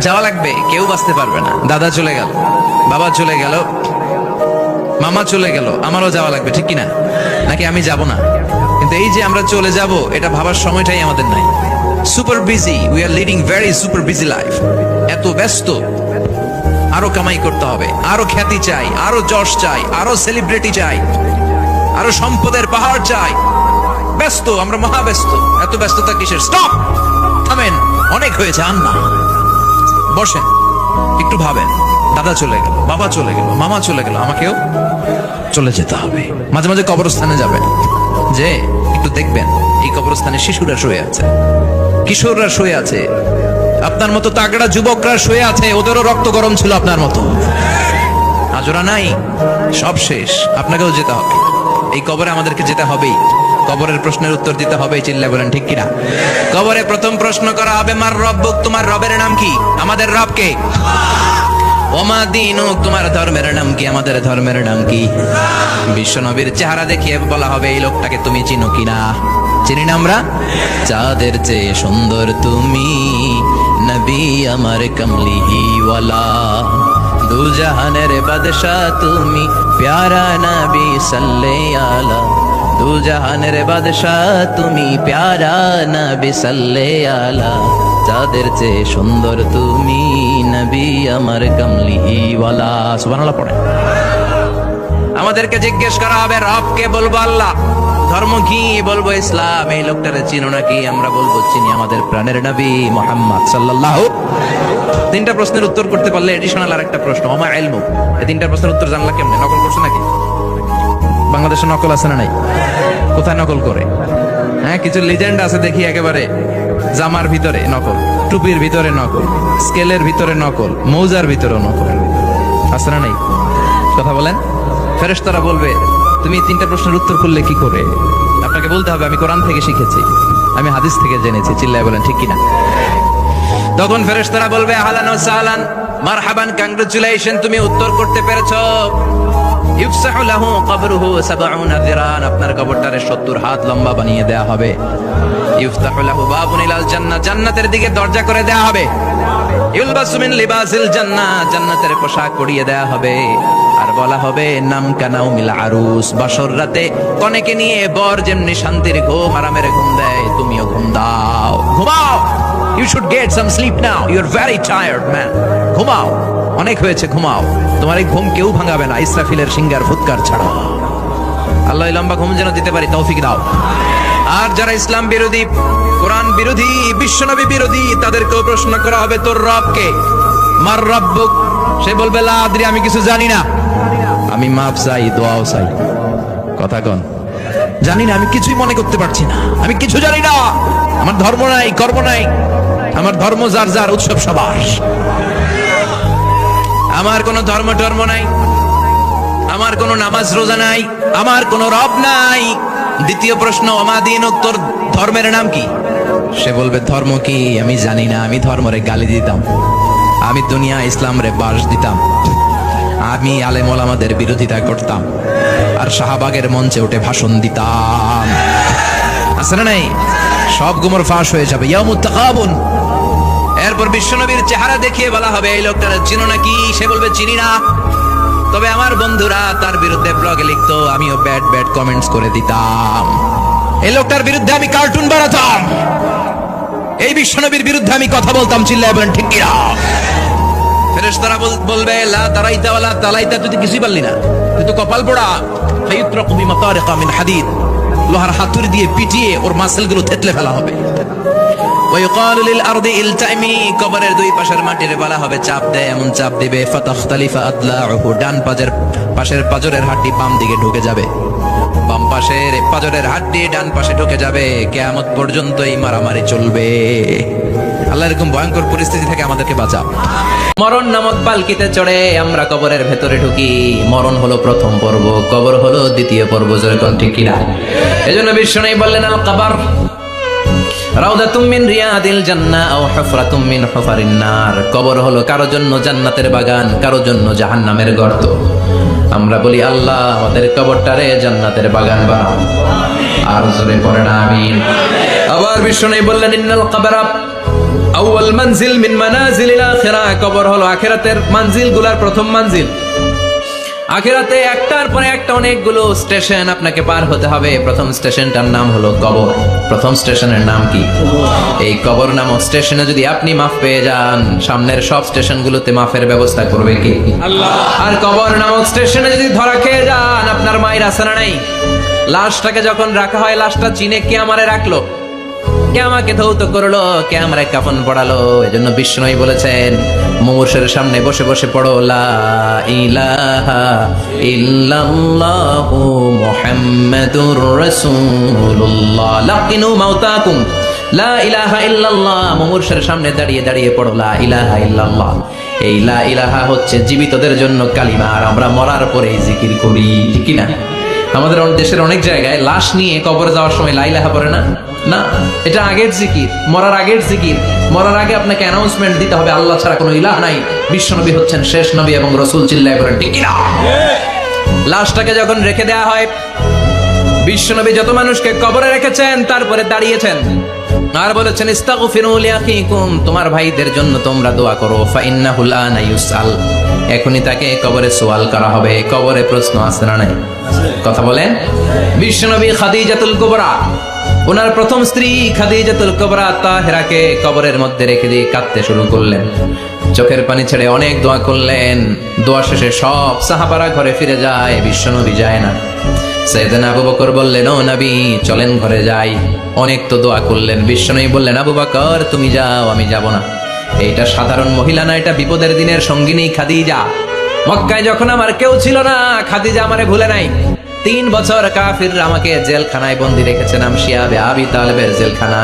যাওয়া লাগবে, কেউ বাঁচতে পারবে না। দাদা চলে গেল, বাবা চলে গেল, মামা চলে গেল, আমারও যাওয়া লাগবে, ঠিক কিনা? নাকি আমি যাব না? কিন্তু এই যে আমরা চলে যাব, এটা ভাবার সময়টাই আমাদের নাই। Super busy, we are leading very super busy life. এত ব্যস্ত, আরো কামাই করতে হবে, আরো খ্যাতি চাই, আরো যশ চাই, আরো সেলিব্রিটি চাই, আরো সম্পদের পাহাড় চাই। ব্যস্ত, আমরা মহা ব্যস্ত। এত ব্যস্ততা কিসের? স্টপ, থামেন, অনেক হয়েছে, আর না। বসেন, একটু ভাবেন। দাদা চলে গেল, বাবা চলে গেল, মামা চলে গেল, আমাকেও চলে যেতে হবে। মাঝে মাঝে কবরস্থানে যাবেন, যে একটু দেখবেন এই কবরস্থানে শিশুরা শুয়ে আছে, কিশোররা শুয়ে আছে, আপনার মতো তাগড়া যুবকরা শুয়ে আছে, ওদেরও রক্ত গরম ছিল আপনার মতো। আজরা নাই, সব শেষ, আপনাকেও যেতে হবে। এই কবরে আমাদেরকে যেতে হবেই। কবরের প্রশ্নের উত্তর দিতে হবে, চিল্লায় বলেন ঠিক কিনা? কবরে প্রথম প্রশ্ন করা হবে, মার রব্বুক, তোমার রবের নাম কি? আমাদের রব কে? ওমা দীনুক, তোমার ধর্মের নাম কি? আমাদের ধর্মের নাম কি? বিশ্বনবীর চেহারা দেখিয়ে বলা হবে, এই লোকটাকে তুমি চিনো কিনা? চিনি না আমরা? চাঁদের চেয়ে সুন্দর তুমি, নবী আমার কমলিহি ওয়ালা, দু জাহানের বাদশাহ তুমি, প্যারা নবী সাল্লাল্লাহু আলা, দু জাহানের বাদশাহ তুমি, প্যারা নবী সাল্লাল্লাহু আলা, চাঁদের চেয়ে সুন্দর তুমি, নবী আমার কমলিহি ওয়ালা। সুবহানাল্লাহ পড়ে। আমাদেরকে জিজ্ঞেস করা হবে, রবকে? বলবো আল্লাহ। ধর্ম কি? বলবো ইসলাম। এই লোকটারে চিনো নাকি? আমরা বলবো চিনি, আমাদের প্রাণের নবী মুহাম্মদ সাল্লাল্লাহু। তিনটা প্রশ্নের উত্তর করতে পারলে এডিশনাল আরেকটা প্রশ্ন, ওমা ইলমু। এই তিনটা প্রশ্নের উত্তর জানলা কেমনে? নকল করছো নাকি? বাংলাদেশে নকল আছে না নাই? কোথায় নকল করে? হ্যাঁ, কিছু লিজেন্ড আছে দেখি, একেবারে জামার ভিতরে নকল, টুপির ভিতরে নকল, স্কেলের ভিতরে নকল, মৌজার ভিতরে নকল, আছে না নাই? কথা বলেন। ফেরেশতারা বলবে, তুমি তিনটা প্রশ্নের উত্তর করলে কি করে? আপনাকে বলতে হবে, আমি কোরআন থেকে শিখেছি, আমি হাদিস থেকে জেনেছি। চিল্লায় বলেন ঠিক কিনা? তখন ফেরেশতারা বলবে, আহলান ওয়া সাহলান, মারহাবান, কংগ্রাচুলেশন, তুমি উত্তর করতে পেরেছো। ইফসাহু লাহু কবরুহু ৭০ যিরান, আপনার কবরটারে ৭০ হাত লম্বা বানিয়ে দেয়া হবে। ইফতাহু লাহু বাবুন ইলাল জান্নাহ, জান্নাতের দিকে দরজা করে দেয়া হবে। ইউলবাসু মিন লিবাসিল জান্নাহ, জান্নাতের পোশাক পরিয়ে দেয়া হবে। আর বলা হবে, নাম কানাউমিল আরুস, বাসর রাতে কনেকে নিয়ে বর যেমনি শান্তির ঘুম, আরামের ঘুম দেয়, তুমিও ঘুম দাও, ঘুমাও। You should get some sleep now. You're very tired, man. ঘুমাও, অনেক হয়েছে, ঘুমাও। তোমার এই ঘুম কেউ ভাঙাবে না, ইসরাফিলের সিঙ্গার ফুৎকার ছাড়া। আল্লাহ লম্বা ঘুম যেন দিতে পারি, তৌফিক দাও। আর যারা ইসলাম বিরোধী, কোরআন বিরোধী, বিশ্বনবী বিরোধী, তাদেরকেও প্রশ্ন করা হবে, তোর রব কে? মার রব্বুক। সে বলবে, লা আদরি, আমি কিছু জানি না, আমি মাফ চাই, দোয়াও চাই। কথা কন, জানি না, আমি কিছুই মনে করতে পারছি না, আমি কিছু জানি না, আমার ধর্ম নাই, কর্ম নাই, আমার ধর্ম যার যার, উৎসব সবার, আমার কোনো ধর্ম টর্ম নাই, আমার কোনো নামাজ রোজা নাই, আমার কোনো রব নাই। দ্বিতীয় প্রশ্ন, ওমা দীনুক, তোর ধর্মের নাম কি? সে বলবে, ধর্ম কি? আমি জানি না, আমি ধর্মরে গালি দিতাম, আমি দুনিয়া ইসলাম রে বাস দিতাম, আমি আলেম ওলামাদের বিরোধিতা করতাম, আর শাহবাগের মঞ্চে উঠে ভাষণ দিতাম। আছে না নাই? সব গুমর ফাঁস হয়ে যাবে, ইয়াউমুত তাকাবুন। এরপর বিশ্বনবীর চেহারা দেখিয়ে বলা হবে, এই লোকটার চিনো নাকি? সে বলবে, চিনি না, তবে আমার বন্ধুরা তার বিরুদ্ধে ব্লগে লিখতো, আমিও ব্যাড ব্যাড কমেন্টস করে দিতাম, এই লোকটার বিরুদ্ধে আমি কার্টুন বানাতাম, এই বিশ্বনবীর বিরুদ্ধে আমি কথা বলতাম। চিল্লায় বলেন ঠিক কিনা? ফেরেশতারা বলবে, লা তারাইতা ওয়ালা তালাইতা, তুই তো কিছুই পারলি না, তুই তো কপাল পোড়া। ফায়ুতরাকু বিমাতারিকা মিন হাদিদ, লোহার হাতুড়ি দিয়ে পিটিয়ে ওর মাসেলগুলো থেতলে ফেলা হবে। ওয়ায়ুকালু লিল আরদি ইলতাইমি, কবরের দুই পাশের মাটিরে বলা হবে, চাপ দে, এমন চাপ দিবে, ফাতাখতালিফা আদলাউহু, ডান পাশের পাজরের হাড্ডি বাম দিকে ঢুকে যাবে, বাম পাশের পাজরের হাড্ডি ডান পাশে ঢুকে যাবে। কিয়ামত পর্যন্ত এই মারামারি চলবে। আল্লাহ এরকম ভয়ঙ্কর পরিস্থিতি থেকে আমাদেরকে বাঁচাও। মরণ নামক পালকিতে চড়ে আমরা কবরের ভেতরে ঢুকি। মরণ হলো প্রথম পর্ব, কবর হলো দ্বিতীয় পর্ব। যেরকম ঠিক কিনা? এজন্য বিশ্বনবী বললেন, আল কবর রাউদাতুম মিন রিয়াদিল জান্নাহ আও হুফরাতুম মিন হুফারিন নার, কবর হলো কারো জন্য জান্নাতের বাগান, কারো জন্য জাহান্নামের গর্ত। আমরা বলি, আল্লাহ আমাদের কবরটারে জান্নাতের বাগান বানাও। আর জোরে পড়েন আমিন। আবার বিশ্বনবী বললেন, ইন্নাল কবরা আউয়াল মানজিল মিন মানাজিলিল আখিরাহ, বাচ্চারা, কবর হলো আখিরাতের মানজিল গুলার প্রথম মানজিল। আখিরাতে একটার পরে একটা অনেকগুলো স্টেশন আপনাকে পার হতে হবে। প্রথম স্টেশনটার নাম হলো কবর। প্রথম স্টেশনের নাম কি? এই কবর নামক স্টেশনে যদি আপনি মাফ পেয়ে যান, সামনের সব স্টেশনগুলোতে মাফের ব্যবস্থা করবে কি? আল্লাহ। আর কবর নামক স্টেশনে যদি ধরা খেয়ে যান, আপনার মায়ের আসানা নাই। লাশটাকে যখন রাখা হয়, লাশটা চিনে কে আমারে রাখলো, কে আমাকে ধৌত করলো, কে আমারে কাফন পড়ালো। এজন্য বিষ্ণুই বলেছেন, মুমূর্ষের সামনে বসে বসে পড়ো লা ইলাহা ইল্লাল্লাহু মুহাম্মাদুর রাসূলুল্লাহ। লাকিনু মাউতাকুম লা ইলাহা ইল্লাল্লাহ। মুমূর্ষের সামনে দাঁড়িয়ে দাঁড়িয়ে পড়ো লা ইলাহা ইল্লাল্লাহ। এই লা ইলাহা হচ্ছে জীবিতদের জন্য কালিমা, আর আমরা মরার পরে এই জিকির করি, ঠিক কি না? আমাদের দেশের অনেক জায়গায় লাশ নিয়ে কবরে যাওয়ার সময় লা ইলাহা পড়ে না। না, এটা আগের জিকির, মরার আগের জিকির। মরার আগে আপনাকে অ্যানাউন্সমেন্ট দিতে হবে, আল্লাহ ছাড়া কোনো ইলাহ নাই, বিশ্বনবী হচ্ছেন শেষ নবী এবং রাসূল। চিল্লায় বলেন ঠিক কি না? লাশটাকে যখন রেখে দেয়া হয়, বিশ্বনবী যত মানুষকে কবরে রেখেছেন তারপরে দাঁড়িয়েছেন আর বলেছেন, ইস্তাগফিরু লিআখিকুম, তোমার ভাইদের জন্য তোমরা দোয়া করো। ফাইন্নাহু আনা ইউসআল, এখনই তাকে কবরে সওয়াল করা হবে। কবরে প্রশ্ন আছে না নাই? কথা বলেন। বিশ্বনবী খাদিজাতুল কুবরা, ওনার প্রথম স্ত্রী খাদিজাতুল কুবরা তাহেরাকে কবরের মধ্যে রেখে দিয়ে কাঁদতে শুরু করলেন, চোখের পানি ছেড়ে অনেক দোয়া করলেন। দোয়া শেষে সব সাহাবারা ঘরে ফিরে যায়, বিশ্বনবী যায় না। সাইয়েদনা আবু বকর বললেন, ও নবী চলেন ঘরে যাই। অনেক তো দোয়া করলেন, বিশ্বনবী বললেন, আবু বকর তুমি যাও, আমি যাব না। এইটা সাধারণ মহিলা না, এটা বিপদের দিনের সঙ্গিনী খাদিজা। মক্কায় যখন আমার কেউ ছিল না, খাদিজা আমারে ভুলে নাই। 3 বছর কাফিররা আমাকে জেলখানায় বন্দি রেখেছে, নাম শিয়াবে আবি তালেবের জেলখানা।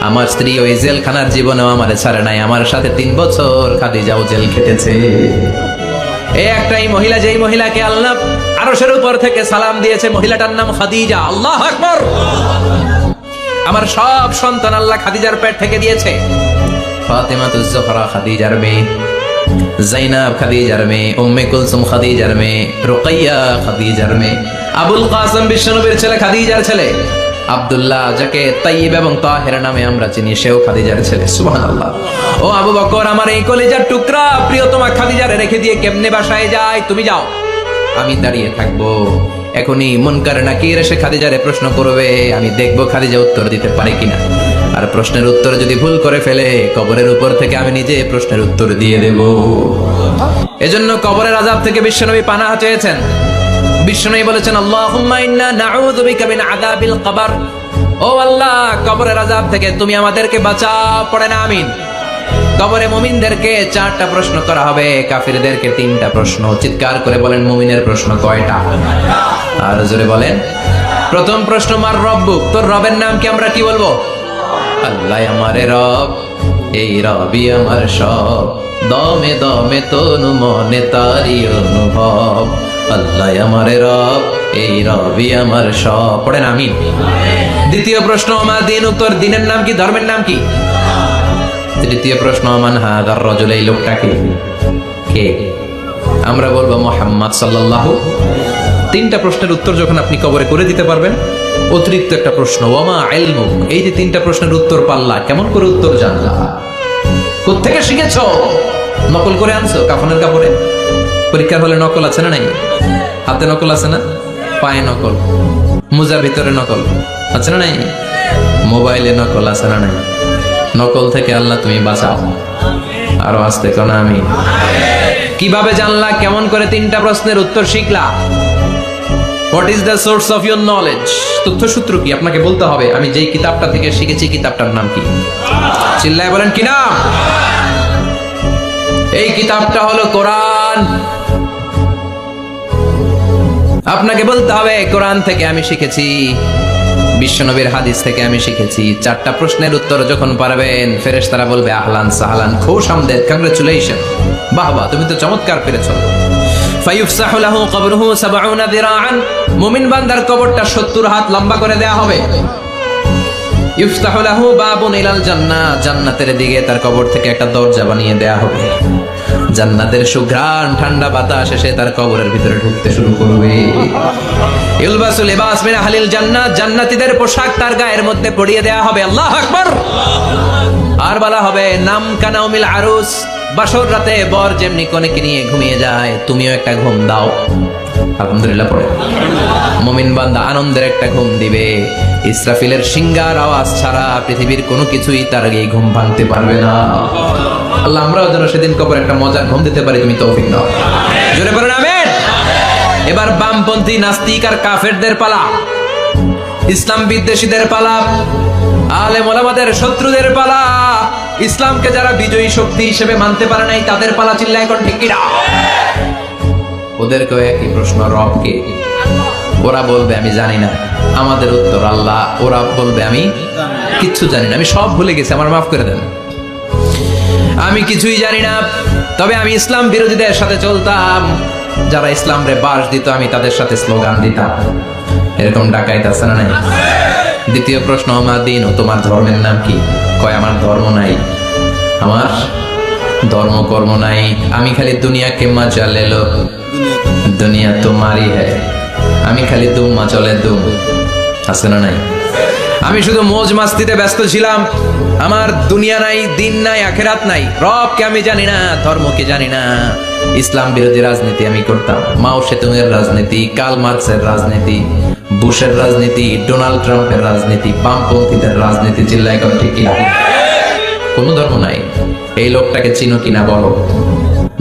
আমার স্ত্রী ওই জেলখানার জীবনেও আমারে ছাড়ে নাই, আমার সাথে 3 বছর খাদিজাও জেল খেটেছে। এই একটাই মহিলা, যেই মহিলাকে আল্লাহ আরশের উপর থেকে সালাম দিয়েছে, মহিলাটার নাম খাদিজা। আল্লাহু আকবার। আমার সব সন্তান আল্লাহ খাদিজার পেট থেকে দিয়েছে। ফাতেমাতুজ জোহরা খাদিজার মেয়ে, জাইনাব খাদিজার মেয়ে, উম্মে কুলসুম খাদিজার মেয়ে, রুকাইয়া খাদিজার মেয়ে, আবুল কাসেম বিশ্বনবীর ছেলে খাদিজার ছেলে, আব্দুল্লাহ যাকে তাইয়্যিব এবং তাহের নামে আমরা চিনি, সেও খাদিজার ছেলে। সুবহানাল্লাহ। ও আবু বকর, আমার এই কলিজার টুকরা প্রিয়তমা খাদিজারে রেখে দিয়ে কেমনে বাসায় যায়? তুমি যাও, আমি দাঁড়িয়ে থাকবো। এখনই মুনকার নাকির এসে খাদিজারে প্রশ্ন করবে, আমি দেখবো খাদিজা উত্তর দিতে পারে কিনা। আর প্রশ্নের উত্তর যদি ভুল করে ফেলে, কবরের উপর থেকে আমি নিজে প্রশ্নের উত্তর দিয়ে দেব। এজন্য কবরের আযাব থেকে বিশ্বনবী পানাহ চেয়েছেন। বিশ্বনবী বলেছেন, আল্লাহুম্মা ইন্না নাউযু বিকা মিন আযাবিল কবর। ও আল্লাহ, কবরের আযাব থেকে তুমি আমাদেরকে বাঁচাও। পড়েন আমিন। কবরে মুমিনদেরকে 4টা প্রশ্ন করা হবে, কাফিরদেরকে 3টা প্রশ্ন। চিৎকার করে বলেন, মুমিনের প্রশ্ন কয়টা? আর জোরে বলেন। প্রথম প্রশ্ন, মার রব্বুক, তোর রবের নাম কি? আমরা কি বলবো? আল্লাহ আমারে রব, এই রবি আমার সব, দমে দমে তনু মনে তারি অনুভব। আল্লাহ আমারে রব, এই রবি আমার সব। পড়েন আমিন। দ্বিতীয় প্রশ্ন, আমার দিন, তোর দিনের নাম কি? ধর্মের নাম কি? তৃতীয় প্রশ্ন, মান হাদার রাজুল, এই লোকটা কে? আমরা বলবো মুহাম্মদ সাল্লাল্লাহু। 3টা প্রশ্নের উত্তর যখন আপনি কবরে করে দিতে পারবেন, অতিরিক্ত একটা প্রশ্ন, ওয়ামা ইলমুক, এই যে 3টা প্রশ্নের উত্তর পাল্লা, কেমন করে উত্তর জানলা? কোত্থেকে শিখেছো? নকল করে আনছো কাফনের কাপড়ে? পরীক্ষার হলে নকল আছে না নাই? হাতে নকল আছে না? পায়ে নকল, মোজার ভিতরে নকল আছে না নাই? মোবাইলে নকল আছে না নাই? নকল থেকে আল্লাহ তুমি বাঁচাও। আরো আসতে কোন আমি। কিভাবে জানলা? কেমন করে 3টা প্রশ্নের উত্তর শিখলা? What is the source of your knowledge? তথ্যসূত্র কি? আপনাকে বলতে হবে, আমি যেই কিতাবটা থেকে শিখেছি, কিতাবটার নাম কি? চিল্লায় বলেন কি নাম? এই কিতাবটা হলো কোরআন। আপনাকে বলতে হবে, কোরআন থেকে আমি শিখেছি, বিশ্বনবীর হাদিস থেকে আমি শিখেছি। 4টা প্রশ্নের উত্তর যখন পারবেন, ফেরেশতারা বলবে, আহলান সাহলান, খুশ আমদেদ, কংগ্রাচুলেশন, বাহ বাহ, তুমি তো চমৎকার পেরেছো। ফায়ুফসাহু লাহু কবরুহু 70 যিরাআন, মুমিন বান্দার কবরটা 70 হাত লম্বা করে দেয়া হবে। ইফতাহু লাহু বাবুন ইলাল জান্নাহ, জান্নাতের দিকে তার কবর থেকে একটা দরজা বানিয়ে দেয়া হবে। জান্নাতের সুঘ্রাণ, ঠান্ডা বাতাস এসে তার কবরের ভিতরে ঢুকতে শুরু করবে। ইলবাসু লিবাস মিন আহলিল জান্নাহ, জান্নাতীদের পোশাক তার গায়ের মধ্যে পরিয়ে দেয়া হবে। আল্লাহু আকবার। আর বলা হবে, নাম কানাউমিল আরুস, বাসর রাতে বর যেমনি কনেকে নিয়ে ঘুমিয়ে যায়, তুমিও একটা ঘুম দাও। আলহামদুলিল্লাহ পড়ে মুমিন বান্দা আনন্দের একটা ঘুম দিবে। ইসরাফিলের সিংগার আওয়াজ ছাড়া পৃথিবীর কোনো কিছুই তার এই ঘুম ভাঙতে পারবে না। আল্লাহ আমরাও যেন সেদিন কবর একটা মজার ঘুম দিতে পারি, তুমি তৌফিক দাও। জোরে বলেন আমিন। এবার বামপন্থী নাস্তিক আর কাফেরদের পালা, ইসলাম বিদ্বেষীদের পালা, আলেম ওলামাদের শত্রুদের পালা, ইসলামকে যারা বিজয়ী শক্তি হিসেবে মানতে পারে নাই তাদের পালা। চিল্লায় এখন ঠিক কিনা? ওদেরকেও একই প্রশ্ন, রব কে? ওরা বলবে আমি জানি না। আমাদের উত্তর আল্লাহ। ওরা বলবে আমি কিচ্ছু জানি না, আমি সব ভুলে গেছি, আমার মাফ করে দেন, আমি কিছুই জানি না। তবে আমি ইসলাম বিরোধীদের সাথে চলতাম, যারা ইসলাম রে বাস দিত আমি তাদের সাথে স্লোগান দিতাম। এরকম ডাকাইত আছে না নাই? দ্বিতীয় প্রশ্ন, আমার দিন ও তোমার ধর্মের নাম কি? কয় আমার ধর্ম নাই, আমার ধর্ম কর্ম নাই, আমি খালি দুনিয়াকে মজা লেলো, দুনিয়া তোমারই হ্যায়, আমি খালি দুম চলে দুম। আছে না নাই? আমি শুধু মৌজ মাস্তিতে ব্যস্ত ছিলাম, আমার দুনিয়া নাই, দিন নাই, আখেরাত নাই, রবকে আমি জানি না, ধর্মকে জানি না। ইসলাম বিরোধী রাজনীতি আমি করতাম, মাও সেতুংয়ের রাজনীতি, কার্ল মার্কসের রাজনীতি, বুশের রাজনীতি, ডোনাল্ড ট্রাম্পের রাজনীতি, বামপন্থীদের রাজনীতি। চিল্লায় কর ঠিক কিনা? কোন ধর্ম নাই। এই লোকটাকে চিনো কিনা বলো?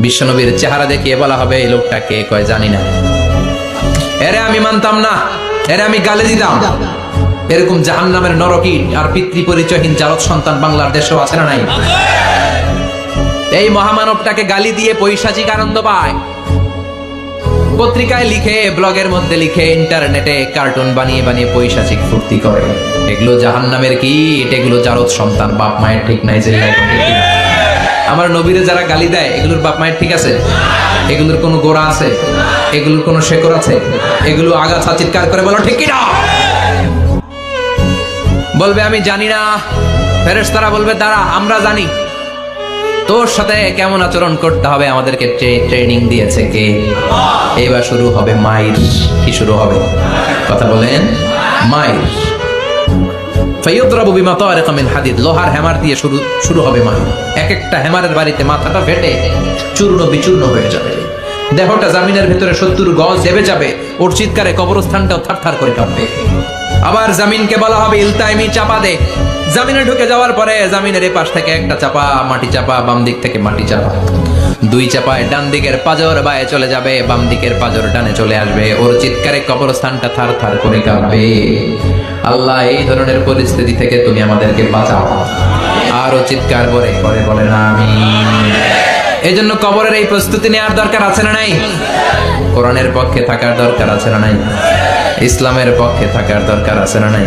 বিশ্বনবীর চেহারা দেখিয়ে বলা হবে এই লোকটাকে, কয় জানি না। এরে আমি মানতাম না, এরে আমি গালি দিতাম। এরকম জাহান্নামের নরকীট আর পিতৃ পরিচয়হীন জারদ সন্তান বাংলার দেশেও আছে না নাই? এই মহামানবটাকে গালি দিয়ে পৈশাচিক আনন্দ পায়। পত্রিকায় লিখে, ব্লগের মধ্যে লিখে, ইন্টারনেটে কার্টুন বানিয়ে বানিয়ে পৈশাচিক ফুর্তি করে। এগুলো জাহান্নামের কীট, এগুলো জারদ সন্তান, বাপ মায়ের ঠিক নাই। যে আমার নবীরে যারা গালি দেয়, এগুলোর বাপ মায়ের ঠিক আছে? এগুলোর কোনো গোড়া আছে? এগুলোর কোনো শেকড় আছে? এগুলো আগাছা চিৎকার করে বলো ঠিক কিনা? বলবে আমি জানি না। ফেরেশতারা বলবে দাঁড়া, আমরা জানি। তোর সাথে কেমন আচরণ করতে হবে আমাদেরকে ট্রেনিং দিয়েছে কে? এবার শুরু হবে মাইর। কি শুরু হবে? কথা বলেন, মাইর। ফায়ুদরাবু বিমাতারিকা মিন হাদিদ, লোহার হ্যামার দিয়ে শুরু হবে মাইর। এক একটা হ্যামারের বাড়িতে মাথাটা ফেটে চূর্ণ বিচূর্ণ হয়ে যাবে, দেহটা জমিনের ভেতরে 70 গজ দেবে যাবে, ওর চিৎকারে কবরস্থানটাও থারথার করে কাঁপবে। আবার জামিনকে বলা হবে ইলতাইমি, চাপা দে। জামিনে ঢুকে যাওয়ার পরে জামিনের এই পাশ থেকে একটা চাপা, মাটি চাপা, বাম দিক থেকে মাটি চাপা, 2 চাপায় ডান দিকের পাজর বায়ে চলে যাবে, বাম দিকের পাজর ডানে চলে আসবে, ওর চিৎকারে কবরস্থানটা থার থার করে কাঁপবে। আল্লাহ এই ধরনের পরিস্থিতি থেকে তুমি আমাদেরকে বাঁচাও। আর ও চিৎকার করে করে বলে না আমিন। এই জন্য কবরের এই প্রস্তুতি নেওয়ার দরকার আছে না নাই? কোরআনের পক্ষে থাকার দরকার আছে না নাই? ইসলামের পক্ষে থাকার দরকার আছে না নাই?